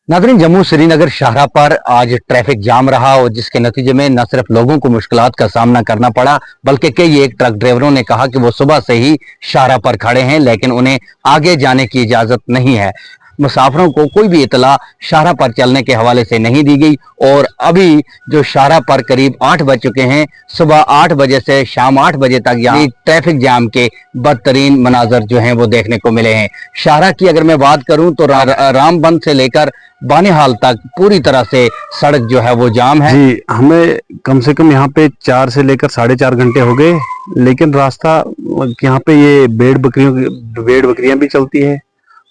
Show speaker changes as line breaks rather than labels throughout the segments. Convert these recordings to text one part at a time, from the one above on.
नाज़रीन, जम्मू श्रीनगर शाहराह पर आज ट्रैफिक जाम रहा और जिसके नतीजे में न सिर्फ लोगों को मुश्किलात का सामना करना पड़ा बल्कि कई एक ट्रक ड्राइवरों ने कहा कि वो सुबह से ही शाहराह पर खड़े हैं लेकिन उन्हें आगे जाने की इजाजत नहीं है। मुसाफिरों को कोई भी इतला शाहराह पर चलने के हवाले से नहीं दी गई और अभी जो शाहराह पर करीब 8 बज चुके हैं, सुबह 8 बजे से शाम 8 बजे तक यहाँ ट्रैफिक जाम के बदतरीन मनाजर जो हैं वो देखने को मिले हैं। शाहराह की अगर मैं बात करूं तो रामबंद से लेकर बानिहाल तक पूरी तरह से सड़क जो है वो जाम है।
जी, हमें कम से कम यहाँ पे 4 से लेकर 4.5 घंटे हो गए, लेकिन रास्ता यहाँ पे ये भेड़ बकरियां भी चलती है,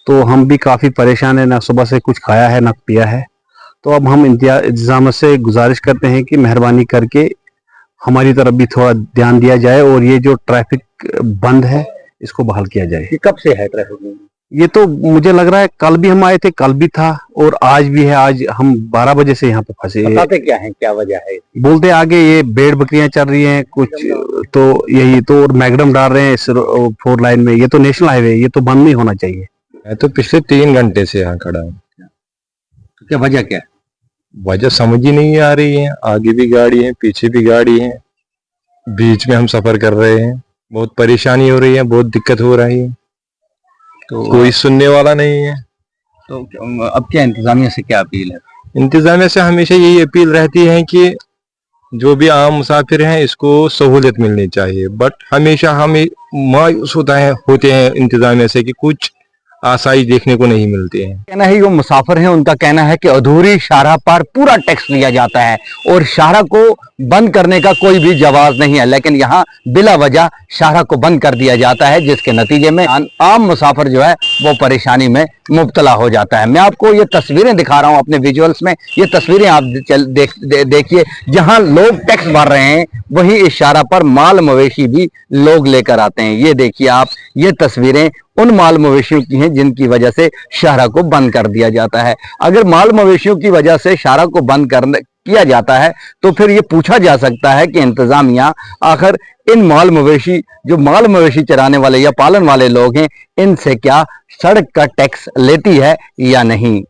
तो हम भी काफी परेशान है। ना सुबह से कुछ खाया है ना पिया है। तो अब हम इंतजाम से गुजारिश करते हैं कि मेहरबानी करके हमारी तरफ भी थोड़ा ध्यान दिया जाए और ये जो ट्रैफिक बंद है इसको बहाल किया जाए।
कब से है ट्रैफिक?
ये तो मुझे लग रहा है कल भी हम आए थे, कल भी था और आज भी है। आज हम 12 बजे से यहाँ पे फंसे।
बताते क्या है, क्या वजह है?
बोलते आगे ये भेड़ बकरियां चल रही हैं कुछ, तो यही तो और मैगडम डाल रहे हैं इस 4 लाइन में। ये तो नेशनल हाईवे, ये तो बंद नहीं होना चाहिए।
मैं तो पिछले 3 घंटे से यहाँ खड़ा हूँ।
तो क्या वजह क्या है?
वजह समझ ही नहीं आ रही है। आगे भी गाड़ी है, पीछे भी गाड़ी है, बीच में हम सफर कर रहे हैं। बहुत परेशानी हो रही है, बहुत दिक्कत हो रही है, तो कोई सुनने वाला नहीं है।
तो अब क्या इंतजामिया से क्या अपील है?
इंतजामिया से हमेशा यही अपील रहती है कि जो भी आम मुसाफिर हैं इसको सहूलियत मिलनी चाहिए, बट हमेशा हमें मायूस होते हैं इंतजामिया से कि कुछ आसाइश देखने को नहीं मिलती है।
कहना है, जो मुसाफिर हैं उनका कहना है कि अधूरी शाहराह पर पूरा टैक्स लिया जाता है और शाहराह को बंद करने का कोई भी जवाब नहीं है, लेकिन यहाँ बिला वजह शाहराह को बंद कर दिया जाता है जिसके नतीजे में आम मुसाफिर जो है वो परेशानी में मुब्तला हो जाता है। मैं आपको ये तस्वीरें दिखा रहा हूँ अपने विजुअल्स में। ये तस्वीरें आप देखिए, जहाँ लोग टैक्स भर रहे हैं वहीं इस शाहराह पर माल मवेशी भी लोग लेकर आते हैं। ये देखिए आप, ये तस्वीरें उन माल मवेशियों की हैं जिनकी वजह से शाहराह को बंद कर दिया जाता है। अगर माल मवेशियों की वजह से शाहराह को बंद किया जाता है तो फिर ये पूछा जा सकता है कि इंतजामिया आखिर इन माल मवेशी चराने वाले या पालन वाले लोग हैं, इनसे क्या सड़क का टैक्स लेती है या नहीं।